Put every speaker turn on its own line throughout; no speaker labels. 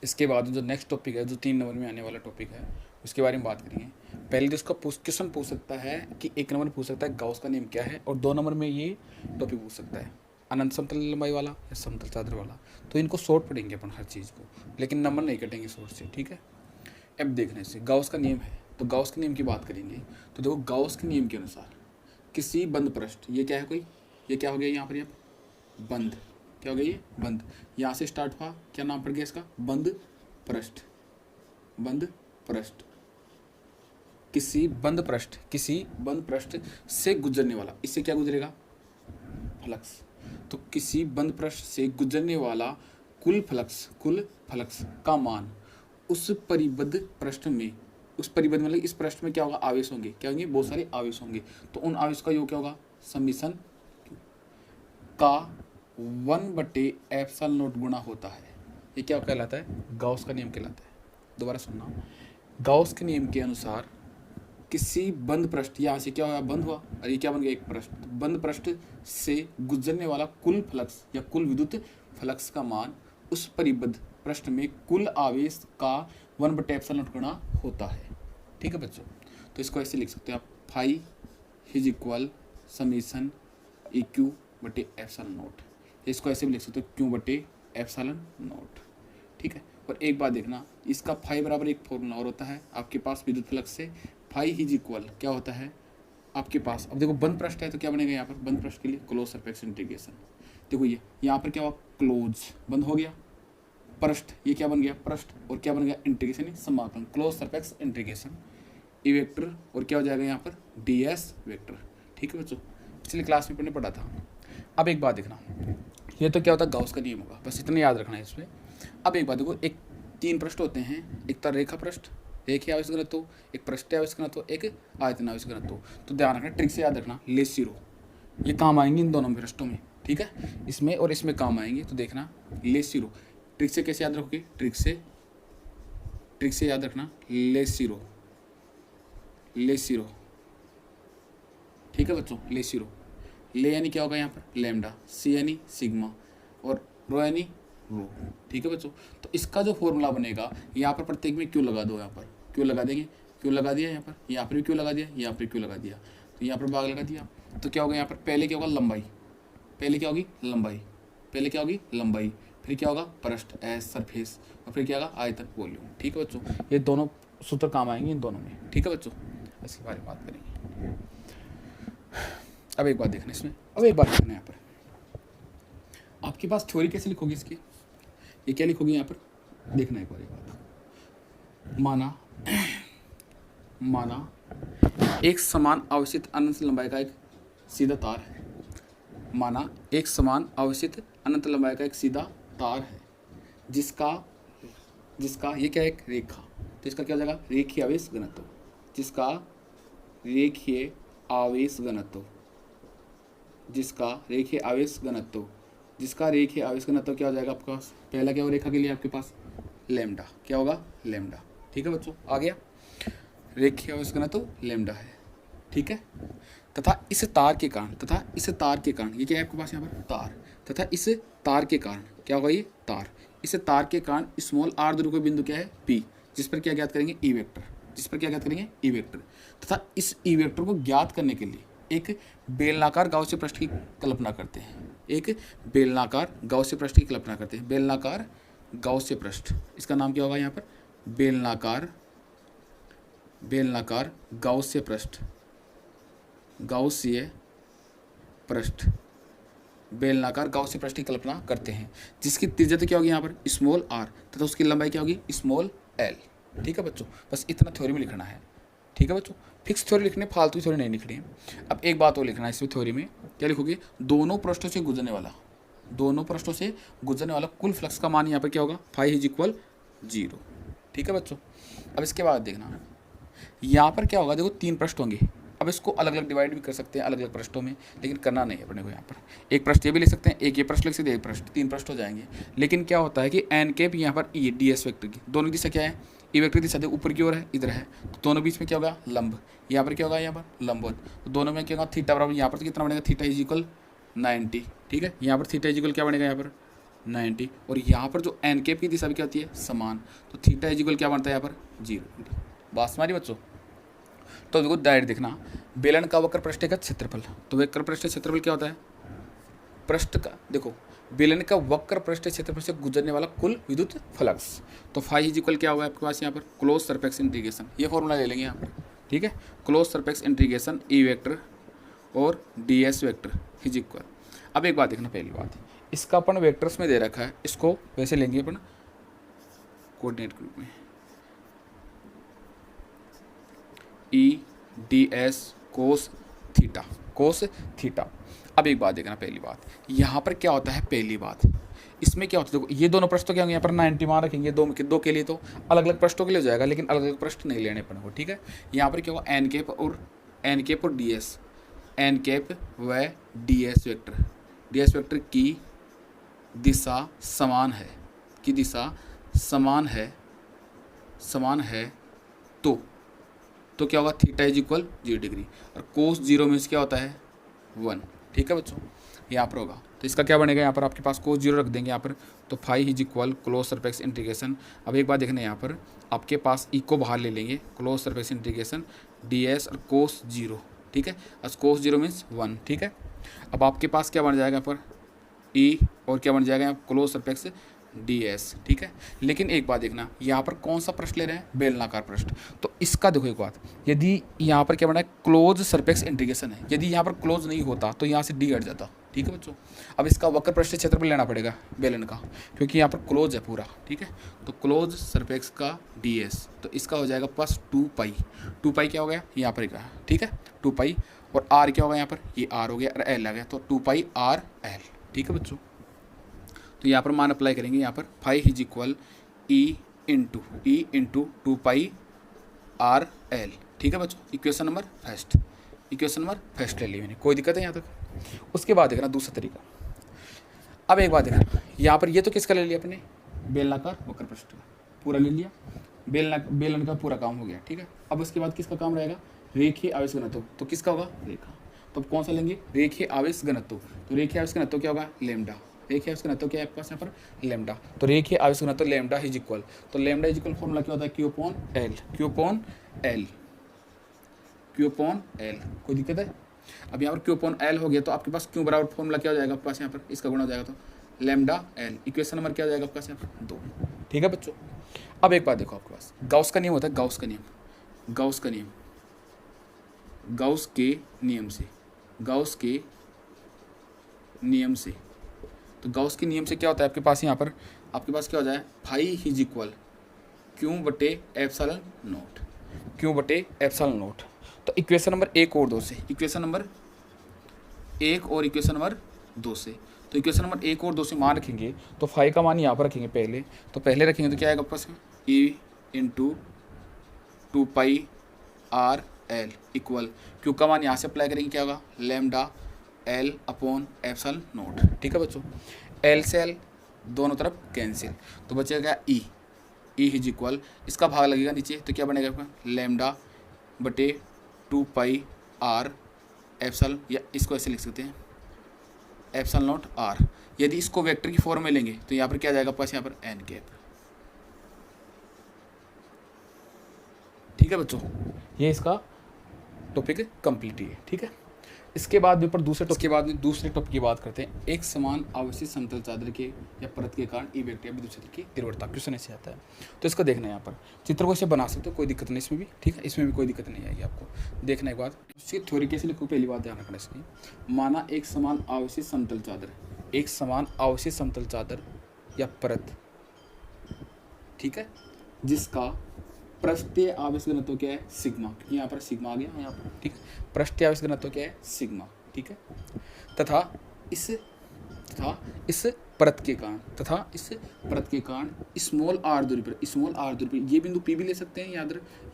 इसके बाद जो नेक्स्ट टॉपिक है, जो 3 नंबर में आने वाला टॉपिक है, उसके बारे में बात करेंगे। पहले तो इसका क्वेश्चन पूछ सकता है कि 1 नंबर पूछ सकता है गाउस का नियम क्या है, और 2 नंबर में ये टॉपिक पूछ सकता है अनंत समतल लंबाई वाला या समतल चादर वाला। तो इनको शॉर्ट पढ़ेंगे अपन हर चीज़ को, लेकिन नंबर नहीं कटेंगे शॉर्ट से, ठीक है। अब देखने से गाउस का नियम है, तो गाउस के नियम की बात करेंगे। तो देखो गाउस के नियम के अनुसार किसी बंद पृष्ठ, ये क्या है कोई, ये क्या हो गया यहाँ पर, ये बंद, क्या हो गया ये बंद, यहाँ से स्टार्ट हुआ, क्या नाम पड़ गया इसका, बंद पृष्ठ। बंद पृष्ठ, किसी बंद पृष्ठ से गुजरने वाला, इससे क्या गुजरेगा, फ्लक्स। तो किसी बंद पृष्ठ से गुजरने वाला कुल फ्लक्स का मान उस परिबद्ध पृष्ठ में, उस परिबद्ध मतलब इस पृष्ठ में क्या होगा, आवेश होंगे, क्या होंगे, बहुत सारे आवेश होंगे। तो उन आवेश का योग क्या होगा, समीशन का 1/ε0 गुणा होता है। ये क्या कहलाता है, गाउस का नियम कहलाता है। दोबारा सुनना, गाउस के नियम के अनुसार किसी बंद पृष्ठ, यहाँ से क्या हुआ, बंद हुआ, और ये क्या बन गया, एक पृष्ठ। बंद पृष्ठ से गुजरने वाला कुल फ्लक्स या कुल विद्युत फ्लक्स का मान उस परिबद्ध पृष्ठ में कुल आवेश का 1/ε0 गुणा होता है, ठीक है बच्चों। तो इसको ऐसे लिख सकते हैं आप, phi is equal summation EQ/ε0। इसको ऐसे भी लिख सकते हो, Q/ε0, ठीक है। और एक बात देखना, इसका फाई बराबर एक फॉर्मूला और होता है आपके पास विद्युत फ्लक्स से, फाई इज इक्वल क्या होता है आपके पास, अब देखो बंद पृष्ठ है तो क्या बनेगा यहाँ पर, बंद पृष्ठ के लिए क्लोज सरफेस इंटीग्रेशन। देखो ये यहाँ पर क्या हुआ, क्लोज बंद हो गया पृष्ठ, ये क्या बन गया पृष्ठ, और क्या बन गया इंटीग्रेशन, समाकलन, close surface integration E vector, और क्या हो जाएगा यहाँ पर DS वेक्टर, ठीक है बच्चों। पिछली क्लास में पढ़ने पढ़ा था। अब एक बात देखना, ये तो क्या होता है गाउस का नियम होगा, बस इतना याद रखना है इसमें। अब एक बात देखो, एक 3 पृष्ठ होते हैं, एक तो रेखा पृष्ठ, रेखीय आवेश घनत्व, एक पृष्ठीय आवेश घनत्व, एक आयतन आवेश घनत्व। तो ध्यान रखना, ट्रिक से याद रखना, लेसिरो ये काम आएंगे इन दोनों पृष्ठों में, ठीक है, इसमें और इसमें काम आएंगे। तो देखना लेसिरो, ट्रिक से कैसे याद रखोगे, ट्रिक से याद रखना, लेसिरो, ठीक है बच्चों, लेसिरो, ले यानी क्या होगा यहाँ पर लैम्डा, सी यानी सिग्मा, और रो यानी रो, ठीक है बच्चों। तो इसका जो फॉर्मूला बनेगा, यहाँ पर प्रत्येक में क्यों लगा दो, यहाँ पर क्यों लगा देंगे, क्यों लगा दिया, यहाँ पर भी क्यों लगा दिया, यहाँ पर क्यों लगा दिया, तो यहाँ पर भाग लगा दिया। तो क्या होगा यहाँ पर, पहले क्या होगा लंबाई, पहले क्या होगी लंबाई, फिर क्या होगा पृष्ठ एस सरफेस, और फिर क्या होगा आयतन वॉल्यूम, ठीक है बच्चों। ये दोनों सूत्र काम आएंगे इन दोनों में, ठीक है बच्चों। इसके बारे में बात करेंगे। अब एक बात देखना इसमें, यहाँ पर आपके पास थ्योरी कैसे लिखोगे इसकी, ये क्या लिखोगे यहाँ पर, देखना एक बात, माना एक समान आवेशित अनंत लंबाई का एक सीधा तार है, माना एक समान आवेशित अनंत लंबाई का एक सीधा तार है, जिसका ये क्या है, एक रेखा, तो इसका क्या हो जाएगा, रेखीय आवेश घनत्व, जिसका रेखीय आवेश घनत्व क्या हो जाएगा आपके पास, पहला क्या हो रेखा के लिए आपके पास लैम्डा, क्या होगा लैम्डा, ठीक है बच्चों, आ गया, रेखीय आवेश घनत्व लैम्डा है, ठीक है। तथा इस तार के कारण, ये क्या है आपके पास यहाँ पर तार, तथा इस तार के कारण क्या होगा, ये तार, इस तार के कारण स्मॉल r ध्रुव बिंदु क्या है P, जिस पर क्या ज्ञात करेंगे ई वेक्टर, तथा इस ई वेक्टर को ज्ञात करने के लिए एक बेलनाकार गाउसीय पृष्ठ की कल्पना करते हैं, बेलनाकार गाउसीय पृष्ठ, इसका नाम क्या होगा यहाँ पर बेलनाकार गाउसीय पृष्ठ, बेलनाकार गाउसीय पृष्ठ की कल्पना करते हैं, जिसकी त्रिज्या क्या होगी यहाँ पर स्मॉल r, तथा उसकी लंबाई क्या होगी स्मॉल l, ठीक है बच्चों। बस इतना थ्योरी में लिखना है, ठीक है बच्चों, फिक्स थ्योरी लिखने, फालतू थ्योरी नहीं लिखनी है। अब एक बात और लिखना है इसमें, थ्योरी में क्या लिखोगे, दोनों पृष्ठों से गुजरने वाला कुल फ्लक्स का मान यहाँ पर क्या होगा, फाई इज इक्वल 0, ठीक है बच्चों। अब इसके बाद देखना, यहाँ पर क्या होगा, देखो 3 पृष्ठ होंगे, अब इसको अलग अलग डिवाइड भी कर सकते हैं अलग अलग पृष्ठों में, लेकिन करना नहीं है अपने को। यहाँ पर एक पृष्ठ ये भी लिख सकते हैं, एक ये पृष्ठ लिख सकते हैं, एक पृष्ठ, 3 पृष्ठ हो जाएंगे। लेकिन क्या होता है कि एन कैप यहाँ पर ई DS वेक्टर की दोनों दिशा क्या है, ई वेक्टर दिशा देखो ऊपर की ओर है, इधर है, तो दोनों बीच में क्या होगा लंब, यहाँ पर क्या होगा, यहाँ पर लंबवत, तो दोनों में क्या होगा थीटा बराबर, यहाँ पर कितना बनेगा, थीटा इज इक्वल 90, ठीक है। यहाँ पर थीटा इज इक्वल क्या बनेगा, यहाँ पर 90, और यहाँ पर जो एन कैप की दिशा भी क्या होती है, समान। तो थीटा इज इक्वल क्या बनता है यहाँ पर 0। बात हमारी बच्चों, तो देखो डायरेक्ट देखना, बेलन का वक्र पृष्ठ का क्षेत्रफल, तो वक्र पृष्ठ क्षेत्रफल क्या होता है, पृष्ठ का, देखो बेलन का वक्र पृष्ठ क्षेत्रफल से गुजरने वाला कुल विद्युत फ्लक्स। तो फाई इज इक्वल क्या होगा आपके पास यहाँ पर, क्लोज सरफेस इंटीग्रेशन, ये फॉर्मूला ले लेंगे यहाँ पर, ठीक है, close surface integration E vector और D S vector is equal. अब एक बात देखना, पहली बात इसका अपन वेक्टर्स में दे रखा है, इसको वैसे लेंगे अपन कोऑर्डिनेट के रूप में, E D S cos theta, cos theta. अब एक बात देखना, पहली बात यहाँ पर क्या होता है, पहली बात इसमें क्या होता है, देखो ये दोनों पृष्ठ तो क्या होंगे यहाँ पर 90 मान रखेंगे, दो के लिए तो अलग अलग पृष्ठों के लिए हो जाएगा, लेकिन अलग अलग पृष्ठ नहीं लेने अपन को, ठीक है। यहाँ पर क्या होगा, एन कैप और डी एस, एन कैप व डी एस वेक्टर की दिशा समान है, की दिशा समान है तो क्या होगा, थीटा इज इक्वल 0 डिग्री, और कोस 0 मीन्स क्या होता है 1, ठीक है बच्चों, यहाँ पर होगा। तो इसका क्या बनेगा, यहाँ पर आपके पास कोस 0 रख देंगे यहाँ पर, तो phi is equal close surface integration. अब एक बात देखना, यहाँ पर आपके पास ई को बाहर ले लेंगे, close surface integration D S और कोस 0, ठीक है, और कोस 0 मीन्स 1, ठीक है। अब आपके पास क्या बन जाएगा यहाँ पर ई, और क्या बन जाएगा यहाँ क्लोज सरफेस डी एस, ठीक है। लेकिन एक बात देखना, यहाँ पर कौन सा पृष्ठ ले रहे हैं, बेलनाकार पृष्ठ, तो इसका देखो एक बात, यदि यहाँ पर क्या बना है, क्लोज सरफेस इंटीग्रेशन है, यदि यहाँ पर क्लोज नहीं होता तो यहाँ से डी हट जाता, ठीक है बच्चों। अब इसका वक्र पृष्ठ क्षेत्रफल लेना पड़ेगा बेलन का, क्योंकि यहाँ पर क्लोज है पूरा, ठीक है। तो क्लोज सरफेस का डी एस, तो इसका हो जाएगा प्लस 2 पाई क्या हो गया यहाँ पर का, ठीक है 2 पाई, और आर क्या होगा यहाँ पर, ये आर हो गया और एल आ गया, तो 2 पाई आर एल, ठीक है बच्चों। तो यहाँ पर मान अप्लाई करेंगे, यहाँ पर phi is equal E into 2 pi R L, ठीक है बच्चों। इक्वेशन नंबर फर्स्ट ले ली मैंने, कोई दिक्कत है यहाँ तक। उसके बाद देखना दूसरा तरीका, अब एक बात देखना, यहाँ पर ये तो किसका ले लिया अपने, बेलनाकार वक्र पृष्ठ का पूरा ले लिया, बेलन का पूरा काम हो गया, ठीक है। अब उसके बाद किसका काम रहेगा, रेखीय आवेश घनत्व, तो किसका होगा, रेखा, तो कौन सा लेंगे, रेखीय आवेश घनत्व। तो रेखीय आवेश घनत्व क्या होगा, लेमडा, रेखीय आवेश घनत्व क्या है आपके पास यहाँ पर, लेमडा। तो रेखीय आवेश घनत्व लेमडा इज इक्वल, तो लेमडा इज इक्वल फॉर्मूला क्या होता है, क्यू अपॉन एल, कोई दिक्कत है। अब यहाँ पर क्यू अपॉन एल हो गया, तो आपके पास क्यू बराबर फॉर्मूला क्या हो जाएगा आपके पास यहाँ पर, इसका गुणा हो जाएगा, तो लेमडा एल, इक्वेशन नंबर क्या हो जाएगा आपके पास यहाँ पर 2, ठीक है बच्चों। अब एक बात देखो, आपके पास गाउस का नियम होता है, गाउस के नियम से, तो गाउस के नियम से क्या होता है आपके पास, यहाँ पर आपके पास क्या हो जाए, फाई इज इक्वल क्यू बटे एप्सिलॉन नोट। तो इक्वेशन नंबर 1 और 2 से, इक्वेशन नंबर 1 और इक्वेशन नंबर 2 से, तो इक्वेशन नंबर 1 और 2 से मान रखेंगे, तो फाई का मान यहाँ पर रखेंगे पहले, तो पहले रखेंगे तो क्या आएगा आपके पास, ई into 2 pi R L equal, Q का मान यहाँ से अप्लाई करेंगे, क्या होगा, lambda L upon epsilon note, ठीक है बच्चों। एल से एल दोनों तरफ कैंसिल, तो बचेगा ई इज इक्वल, इसका भाग लगेगा नीचे, तो क्या बनेगा आपका, लेमडा बटे 2 पाई आर एप्सिलॉन, या इसको ऐसे लिख सकते हैं एप्सिलॉन नोट आर। यदि इसको वेक्टर की फॉर्म में लेंगे तो यहाँ पर क्या जाएगा पास, यहाँ पर एन कैप, ठीक है बच्चों। ये इसका टॉपिक कंप्लीट है, ठीक है। इसके बाद ऊपर दूसरे टॉपिक की बात करते हैं, एक समान आवेशित समतल चादर के या परत के कारण ई वेक्टर या विद्युत क्षेत्र की तीव्रता, क्वेश्चन ऐसे आता है। तो इसका देखना है, यहाँ पर चित्र को ऐसे बना सकते हो, कोई दिक्कत नहीं इसमें भी, ठीक है, इसमें भी कोई दिक्कत नहीं आएगी आपको। देखने के बाद उसकी थ्योरी कैसे लिखो, पहली बात ध्यान रखना इसकी, माना एक समान आवेशित समतल चादर या परत, ठीक है, जिसका पृष्ठीय आवेश घनत्व क्या है, सिग्मा, क्योंकि यहाँ पर सिग्मा आ गया यहाँ पर, ठीक है, पृष्ठीय आवेश घनत्व क्या है, सिग्मा, ठीक है, तथा इस परत के कारण स्मॉल आर दूरी पर, ये बिंदु पी भी ले सकते हैं या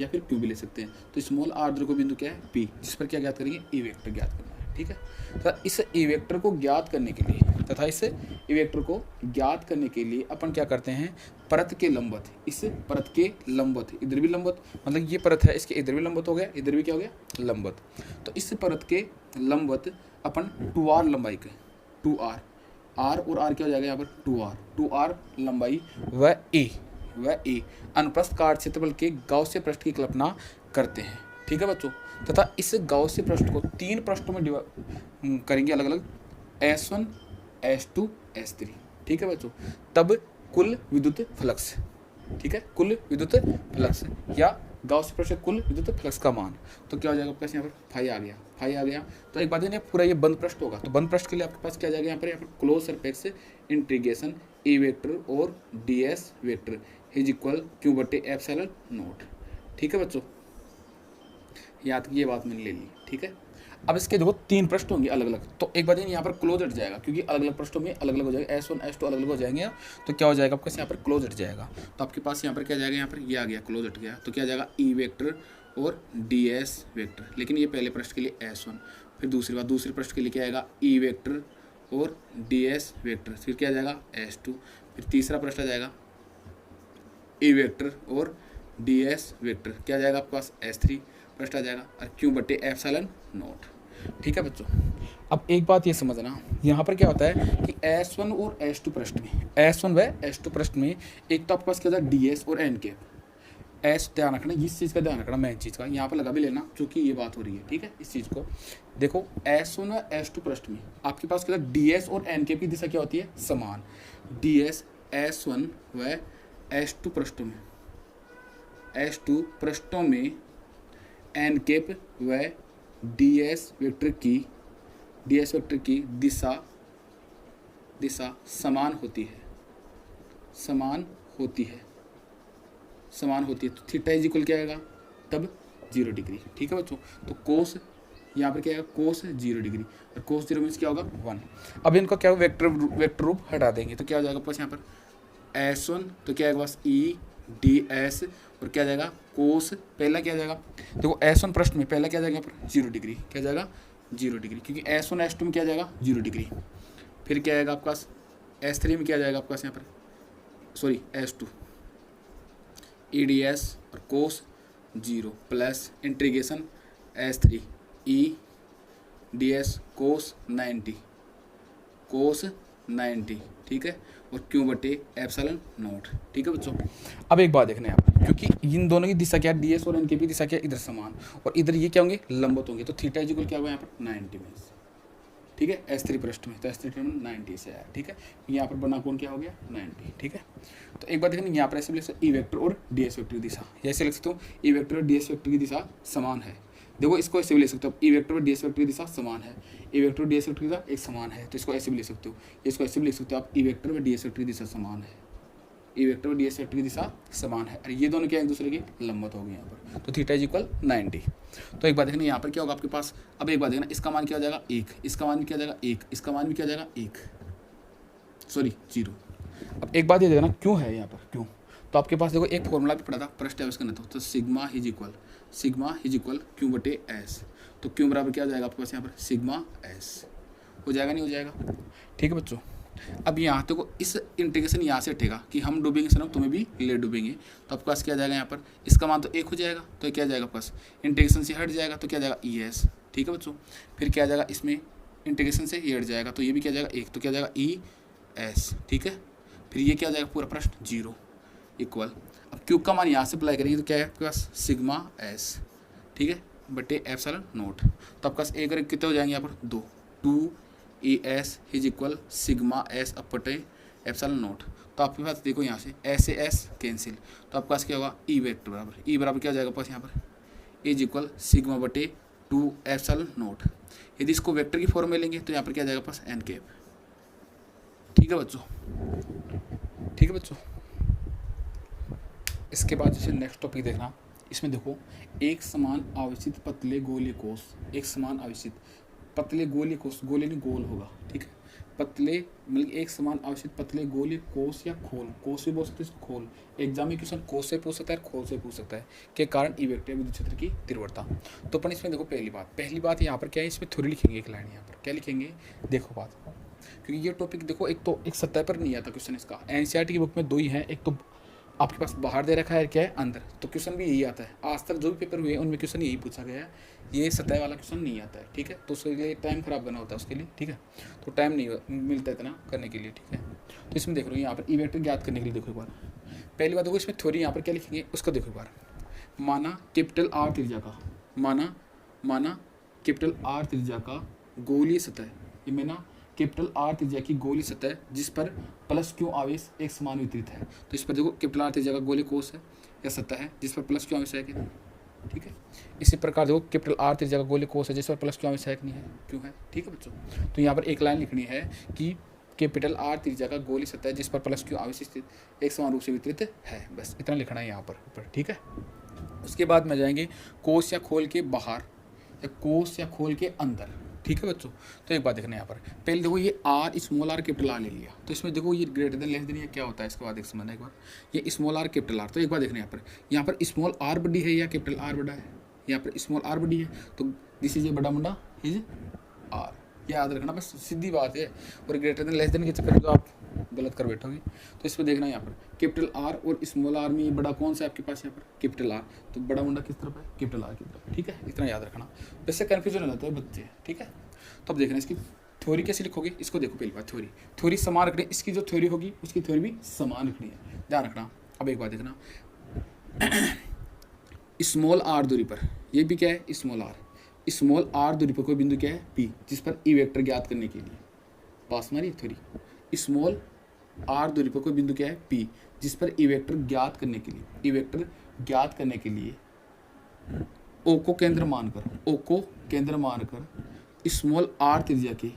फिर क्यू भी ले सकते हैं, तो स्मॉल आर दूरी को बिंदु क्या है, पी, जिस पर क्या ज्ञात करेंगे, ई वेक्टर ज्ञात करना है, ठीक है। तथा इस ई वेक्टर को ज्ञात करने के लिए अपन क्या करते हैं, परत के लंबवत, इधर भी लंबवत, मतलब ये परत है, इसके इधर भी लंबवत हो गया, इधर भी क्या हो गया, लंबवत। तो इस परत के लंबवत अपन 2r लंबाई के आर और आर क्या हो जाएगा यहाँ पर 2r लंबाई व ए अनुप्रस्थ काट क्षेत्रफल के गाउसियन पृष्ठ की कल्पना करते हैं। ठीक है बच्चों, तथा इस गाउसियन पृष्ठ को 3 पृष्ठों में करेंगे अलग अलग, S1 S2 S3। ठीक है बच्चों, तब कुल विद्युत फ्लक्स, ठीक है, कुल विद्युत फ्लक्स या गाउसियन पृष्ठ कुल विद्युत फ्लक्स का मान तो क्या हो जाएगा आपके पास यहाँ पर फाई आ गया। तो एक बात है पूरा ये बंद पृष्ठ होगा, तो बंद पृष्ठ के लिए आपके पास क्या आ जाएगा यहाँ पर close surface integration E vector और D S vector is equal Q बटे एप्सिलॉन नॉट। ठीक है बच्चों, याद की ये बात मैंने ले ली। ठीक है, अब इसके देखो 3 पृष्ठ होंगे अलग अलग, तो एक बात यहाँ पर क्लोज हट जाएगा क्योंकि अलग अलग पृष्ठों में अलग अलग हो जाएगा, S1 S2 अलग अलग हो जाएंगे, तो क्या हो जाएगा आपके यहाँ पर क्लोज हट जाएगा। तो आपके पास यहाँ पर क्या जाएगा, यहाँ पर ये आ गया क्लोज हट गया, तो क्या जाएगा ई वेक्टर और डी एस वेक्टर। लेकिन ये पहले पृष्ठ के लिए S1, फिर दूसरे पृष्ठ के लिए क्या आएगा ई वेक्टर और डी एस वेक्टर, फिर क्या जाएगा S2, फिर तीसरा पृष्ठ आ जाएगा ई वेक्टर और डी एस वेक्टर, क्या जाएगा आपके पास S3 पृष्ठ आ जाएगा और क्यू बटे एप्सिलॉन नॉट। ठीक है बच्चों, अब एक बात ये समझना, यहाँ पर क्या होता है कि S1 और S2 पृष्ठ में, S1 व S2 पृष्ठ में एक तो आपके पास क्या होता है DS और N कैप। एस ध्यान रखना, इस चीज़ का ध्यान रखना, मेन चीज़ का यहाँ पर लगा भी लेना क्योंकि ये बात हो रही है। ठीक है, इस चीज़ को देखो, S1 व S2 पृष्ठ में आपके पास क्या होता है DS और N कैप की दिशा क्या होती है समान। DS S1 व S2 पृष्ठों में, S2 पृष्ठों में N कैप व DS वेक्टर की दिशा समान होती है, तो थीटा इज इक्वल क्या आएगा तब 0 डिग्री। ठीक है बच्चों, तो कोस यहाँ पर क्या आएगा कोस 0 डिग्री, और कोस 0 मीन्स क्या होगा 1। अब इनका क्या वेक्टर रूप हटा देंगे, तो क्या हो जाएगा पास यहाँ पर S1, तो क्या आएगा बस ई डी एस, और क्या जाएगा कोस, पहला क्या जाएगा देखो S1 पृष्ठ में पहला क्या जाएगा यहाँ पर 0 डिग्री, क्या जाएगा 0 डिग्री, क्योंकि S1 S2 में क्या जाएगा 0 डिग्री। फिर क्या आएगा आपके पास S3 में क्या जाएगा आपके पास यहाँ पर sorry S2 E D S और कोस 0 plus integration S3 E D S कोस 90। ठीक है, और क्यों बटे एप्सिलॉन नॉट। ठीक है बच्चों, अब एक बात देखना है यहाँ पर, क्योंकि इन दोनों की दिशा क्या है DS और N की भी दिशा क्या है इधर समान, और इधर ये क्या होंगे लंबवत होंगे, तो थीटा इज इक्वल क्या होगा यहाँ पर 90 में। ठीक है, S3 पृष्ठ में, तो S3 में 90 से आया। ठीक है, यहाँ पर बना कोण क्या हो गया 90। ठीक है, तो एक बात देखना, यहाँ पर ऐसे लिख सकते ई वेक्टर और DS वेक्टर की दिशा, ऐसे लिख सकते हो ई वेक्टर और DS वेक्टर की दिशा समान है। देखो इसको ऐसे भी ले सकते हो, ई वेक्टर और DS वेक्टर की दिशा समान है, ई वेक्टर और DS वेक्टर की दिशा एक समान है, तो इसको ऐसे भी ले सकते हो, इसको ऐसे भी लिख सकते हो आप, ई वेक्टर और DS वेक्टर की दिशा समान है, ई वेक्टर और DS वेक्टर की दिशा समान है, और ये दोनों क्या एक दूसरे के लंबवत हो गए यहाँ पर, तो थीटा इज इक्वल 90। तो एक बात देखना, यहाँ पर क्या होगा आपके पास, अब एक बात देखना, इसका मान क्या हो जाएगा 1, इसका मान भी क्या जाएगा 1, इसका मान भी क्या जाएगा 1 सॉरी 0। अब एक बात ये देखना क्यों है यहाँ पर, क्यों, तो आपके पास देखो एक फॉर्मूला भी पड़ा था पृष्ठ आवेश घनत्व, तो सिग्मा इज इक्वल क्यू बटे एस, तो क्यू बराबर क्या हो जाएगा आपके पास यहाँ पर सिग्मा एस, हो जाएगा नहीं हो जाएगा। ठीक है बच्चों, अब यहाँ तो इस इंटीग्रेशन यहाँ से हटेगा कि हम डूबेंगे सर तुम्हें भी ले डूबेंगे, तो आपके पास क्या जाएगा यहाँ पर इसका मान तो 1 हो जाएगा, तो क्या जाएगा आपके पास इंटीग्रेशन से हट जाएगा, तो क्या जाएगा ई एस। ठीक है बच्चों, फिर क्या जाएगा इसमें इंटीग्रेशन से ये हट जाएगा, तो ये भी क्या जाएगा 1, तो क्या जाएगा ई एस। ठीक है, फिर ये क्या जाएगा पूरा प्रश्न 0 इक्वल, अब क्यू का मान यहाँ से अप्लाई करेंगे तो क्या है आपके पास सिग्मा एस। ठीक है, बटे एप्सिलॉन नॉट, तो आपके पास एक और कितने हो जाएंगे यहाँ पर 2 E S is equal sigma S अपटे एप्सिलॉन नॉट, तो आपके पास देखो यहाँ से एस कैंसिल, तो आपके पास क्या होगा ई वेक्टर बराबर क्या हो जाएगा पास यहाँ पर इज इक्वल सिग्मा बटे 2 एप्सिलॉन नॉट। यदि इसको वेक्टर की फॉर्म में लेंगे तो यहाँ पर क्या जाएगा पास एन कैप। ठीक है बच्चों, इसके बाद जैसे नेक्स्ट टॉपिक देखना, इसमें देखो एक समान आवेशित पतले गोलीय कोष, एक समान आवेशित पतले गोलीय कोष, गोले नहीं गोल होगा। ठीक है, पतले मतलब एक समान आवेशित पतले गोलीय कोष या खोल, कोष भी बोल सकते हैं खोल, एग्जाम में क्वेश्चन कोष से पूछ सकता है खोल से पूछ सकता है, के कारण ई वेक्टर विद्युत क्षेत्र की तीव्रता। तो अपन इसमें देखो पहली बात यहाँ पर क्या है, इसमें थ्योरी लिखेंगे एक लाइन, यहाँ पर क्या लिखेंगे देखो बात, क्योंकि ये टॉपिक देखो एक तो एक सतह पर नहीं आता क्वेश्चन इसका, एनसीईआरटी की बुक में 2 ही हैं, एक तो आपके पास बाहर दे रखा है क्या है अंदर, तो क्वेश्चन भी यही आता है। आज तक जो भी पेपर हुए हैं उनमें क्वेश्चन यही पूछा गया है, ये सतह वाला क्वेश्चन नहीं आता है, ठीक है। तो उसके लिए टाइम खराब करना होता है उसके लिए, ठीक है, तो टाइम नहीं मिलता इतना करने के लिए, ठीक है। तो इसमें देख लो यहाँ पर ई वेक्टर ज्ञात करने के लिए देखो एक बार, पहली बात देखो इसमें थ्योरी यहाँ पर क्या लिखेंगे उसको देखो एक बार। माना कैपिटल आर त्रिज्या का, माना कैपिटल आर त्रिज्या का गोलीय सतह, ये मैंने कैपिटल आर त्रिज्या की गोलीय सतह जिस पर प्लस क्यू आवेश एक समान वितरित है। तो इस पर देखो कैपिटल आर त्रिज्या का गोलीय कोश है या सतह है जिस पर प्लस क्यू आवेश है कि नहीं, ठीक है। इसी प्रकार देखो कैपिटल आर त्रिज्या का गोलीय कोश है जिस पर प्लस क्यू आवेश है कि नहीं है, क्यों है, ठीक है बच्चों। तो यहाँ पर एक लाइन लिखनी है कि कैपिटल आर त्रिज्या का गोलीय सतह जिस पर प्लस क्यू आवेश स्थित एक समान रूप से वितरित है, बस इतना लिखना है यहाँ पर, ठीक है। उसके बाद में जाएंगे कोश या खोल के बाहर या कोश या खोल के अंदर, ठीक है बच्चों। तो एक बात देखना यहाँ पर, पहले देखो ये R small R capital R ले लिया, तो इसमें देखो ये ग्रेटर देन लेस देन ये क्या होता है, इसके बाद एक समझना एक बार, ये स्मॉल आर कैपिटल आर। तो एक बात देखना यहाँ पर स्मॉल आर बड़ी है या कैपिटल आर बड़ा है, यहाँ पर स्मॉल आर बड़ी है, तो दिस इज ये बड़ा मुंडा इज आर, याद रखना बस, सीधी बात है। और ग्रेटर देन लेस देन के चक्कर में तो आप गलत कर बैठोगे। तो इसमें देखना यहाँ पर कैपिटल आर और स्मॉल आर में बड़ा कौन सा है आपके पास, यहाँ पर कैपिटल आर, तो बड़ा मुंडा किस तरफ है, कैपिटल आर की तरफ, ठीक है। इतना याद रखना, वैसे कन्फ्यूजन हो जाता है बच्चे, ठीक है। तो अब देखना इसकी थ्योरी कैसे लिखोगे, इसको देखो पहली बात, थ्योरी समान रखनी, इसकी जो थ्योरी होगी उसकी थ्योरी भी समान रखनी है, ध्यान रखना। अब एक बात देखना स्मॉल आर दूरी पर, ये भी क्या है स्मॉल आर दूरी पर कोई बिंदु क्या है पी, जिस पर ई वेक्टर ज्ञात करने के लिए, पास मारी थ्योरी, स्मॉल आर दूरी पर कोई बिंदु क्या है पी, जिस पर ई वेक्टर ज्ञात करने के लिए ओ को केंद्र मानकर स्मॉल आर त्रिज्या के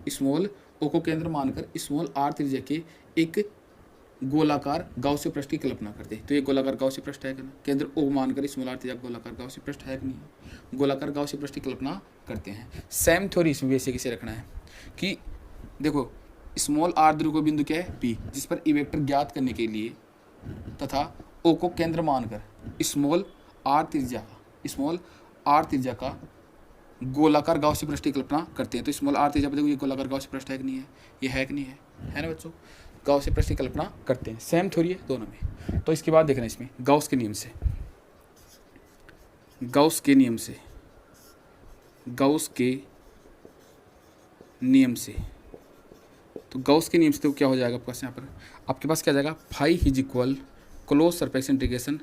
स्मॉल आर त्रिज्या के एक गोलाकार गाउसीय पृष्ठ की कल्पना करते हैं। तो ये गोलाकार गाउसीय पृष्ठ है ना, केंद्र ओ मानकर स्मॉल आर त्रिज्या गोलाकार गाउसीय पृष्ठ है कि नहीं, गोलाकार गाउसीय पृष्ठ की कल्पना करते हैं। सेम थ्योरी इसमें वैसे कैसे रखना है कि देखो स्मॉल आर ध्रुव को बिंदु क्या है पी, जिस पर ई वेक्टर ज्ञात करने के लिए तथा ओ को केंद्र मानकर स्मॉल आर त्रिज्या का गोलाकार गाउसीय पृष्ठ की कल्पना करते हैं। तो स्मॉल आर त्रिज्या पर देखो ये गोलाकार गाउसीय पृष्ठ है कि नहीं है, ये है कि नहीं है ना बच्चों, गाउसीय पृष्ठ की कल्पना करते हैं। सेम थ्योरी है दोनों में। तो इसके बाद देखना इसमें गाउस के नियम से तो गाउस के नियम से तो क्या हो जाएगा आपके पास, यहाँ पर आपके पास क्या जाएगा, phi is equal close surface integration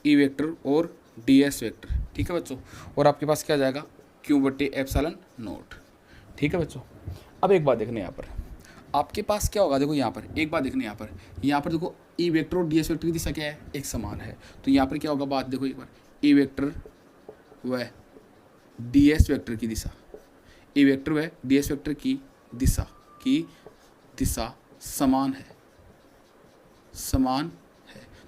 E vector और डी एस वेक्टर, ठीक है बच्चों। और आपके पास क्या जाएगा क्यू बटे एप्सिलॉन नॉट, ठीक है बच्चों। अब एक बात देखने यहाँ पर आपके पास क्या होगा, देखो यहाँ पर एक बात देखने यहाँ पर देखो ई वेक्टर और डी एस वेक्टर की दिशा क्या है, एक समान है। तो यहाँ पर क्या होगा बात देखो एक बार, ई वेक्टर व डी एस वेक्टर की दिशा, ई वेक्टर व डी एस वेक्टर की दिशा समान है।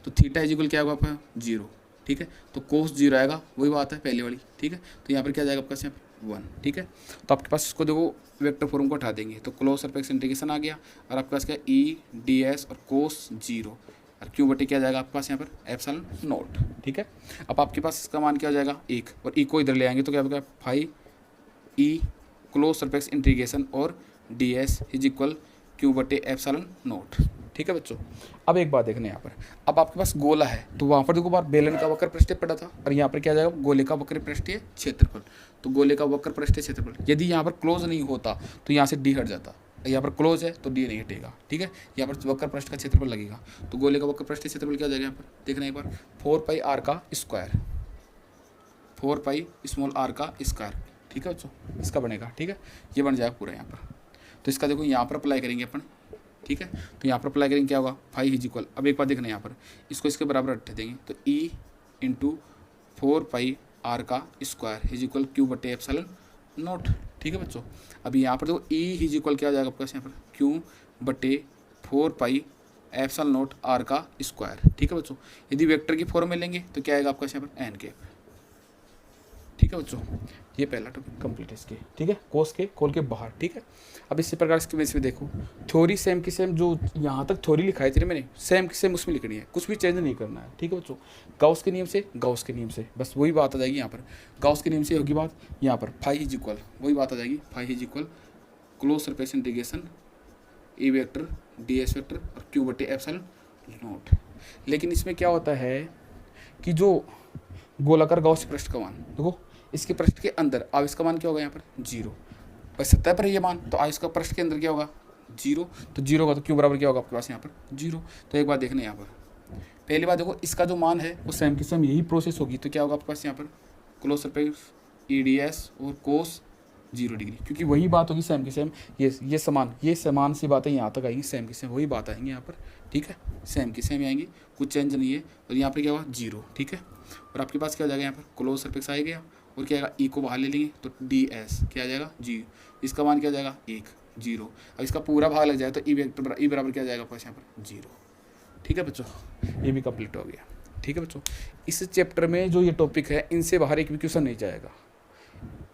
तो थीटा इज इक्वल क्या होगा आपका 0, ठीक है। तो कोस 0 आएगा, वही बात है पहले वाली, ठीक है। तो यहाँ पर क्या जाएगा आपका यहाँ पर 1, ठीक है। तो आपके पास इसको देखो वेक्टर फॉर्म को हटा देंगे तो क्लोज सरफेस इंटीग्रेशन आ गया, और आपके पास क्या ई डी एस और कोस 0 और क्यू बटे क्या जाएगा आपके पास यहाँ पर एप्सिलॉन नॉट, ठीक है। अब आपके पास इसका मान क्या हो जाएगा 1, और ई को इधर ले आएंगे तो क्या होगा phi E close surface integration और D S is equal Q बटे एप्सिलॉन नॉट, ठीक है बच्चों। अब एक बात देखना यहाँ पर, अब आपके पास गोला है तो वहाँ पर देखो बार बेलन का वक्र पृष्ठीय पड़ा था, और यहाँ पर क्या जाएगा गोले का वक्र पृष्ठीय क्षेत्रफल। तो गोले का वक्र पृष्ठीय क्षेत्रफल यदि यहाँ पर क्लोज नहीं होता तो यहाँ से डी हट जाता, यहाँ पर क्लोज है तो डी नहीं हटेगा, ठीक है। यहाँ पर वक्र पृष्ठ का क्षेत्रफल लगेगा, तो गोले का वक्र पृष्ठीय क्षेत्रफल क्या हो जाएगा यहाँ पर देखना एक बार 4 पाई आर का स्क्वायर, 4 पाई स्मॉल आर का स्क्वायर, ठीक है बच्चों, इसका बनेगा, ठीक है। ये बन जाएगा पूरा यहाँ पर। तो इसका देखो यहाँ पर अप्लाई करेंगे अपन, ठीक है। तो यहाँ पर अप्लाई करेंगे क्या होगा फाई इज इक्वल, अब एक बार देखना यहाँ पर इसको इसके बराबर रख देंगे तो ई इंटू 4 पाई आर का स्क्वायर इज इक्वल क्यू बटे एप्सिलॉन नॉट, ठीक है बच्चों। अभी यहाँ पर देखो ई इज इक्वल क्या हो जाएगा आपके पास यहाँ पर क्यू बटे 4 पाई एप्सिलॉन नॉट आर का स्क्वायर, ठीक है बच्चों। यदि वेक्टर की फॉर्म में लेंगे तो क्या आएगा आपका यहाँ पर एन कैप, ठीक है बच्चों। ये पहला टॉपिक कंप्लीट है इसके, ठीक है, कोस के खोल के बाहर, ठीक है। अब इसी प्रकार इसके बेस में देखो थ्योरी सेम की सेम, जो यहाँ तक थ्योरी लिखाई थी मैंने सेम की सेम उसमें लिखनी है, कुछ भी चेंज नहीं करना है, ठीक है बच्चों। गाउस के नियम से बस वही बात आ जाएगी यहाँ पर, गाउस के नियम से होगी बात, यहाँ पर फाई इज इक्वल वही बात आ जाएगी, phi is equal close surface integration E vector D S vector और क्यू बटे एप्सिलॉन नॉट, लेकिन इसमें क्या होता है कि जो गोलाकार गाउस पृष्ठ का मान देखो, इसके पृष्ठ के अंदर आवेश का मान क्या होगा यहाँ पर 0, पर सतह पर ये मान, तो आवेश का पृष्ठ के अंदर क्या होगा 0, तो 0 होगा तो क्यू बराबर क्या होगा आपके पास यहाँ पर 0। तो एक बात देखना यहाँ पर, पहली बात देखो इसका जो मान है वो सेम की सेम यही प्रोसेस होगी, तो क्या होगा आपके पास यहाँ पर क्लोज सरफेस EDS और कोस 0 डिग्री, क्योंकि वही बात होगी सेम की सेम, ये समान सी बातें यहाँ तक आएंगी, सेम की सेम वही बात आएंगी यहाँ पर, ठीक है, सेम की सेम आएंगी, कुछ चेंज नहीं है। और यहाँ पर क्या होगा 0, ठीक है, और आपके पास क्या हो जाएगा यहाँ पर क्लोज सरफेस आएगा, और क्या आएगा को बाहर ले लेंगे तो DS क्या आ जाएगा 0, इसका मान क्या आ जाएगा 1 0, अब इसका पूरा भाग लग जाए तो ई बराबर क्या आ जाएगा पास यहाँ पर 0। ठीक है बच्चों, ये भी कंप्लीट हो गया। ठीक है बच्चों, इस चैप्टर में जो ये टॉपिक है इनसे बाहर एक भी क्वेश्चन नहीं जाएगा।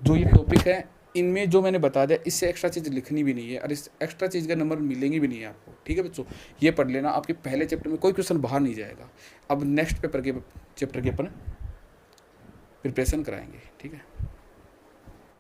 जो ये टॉपिक है इनमें जो मैंने बता दिया, इससे एक्स्ट्रा चीज़ लिखनी भी नहीं है और इस एक्स्ट्रा चीज़ का नंबर मिलेंगे भी नहीं है आपको। ठीक है बच्चों, ये पढ़ लेना, आपके पहले चैप्टर में कोई क्वेश्चन बाहर नहीं जाएगा। अब नेक्स्ट पेपर के चैप्टर के अपन प्रिपरेशन कराएंगे। ठीक है।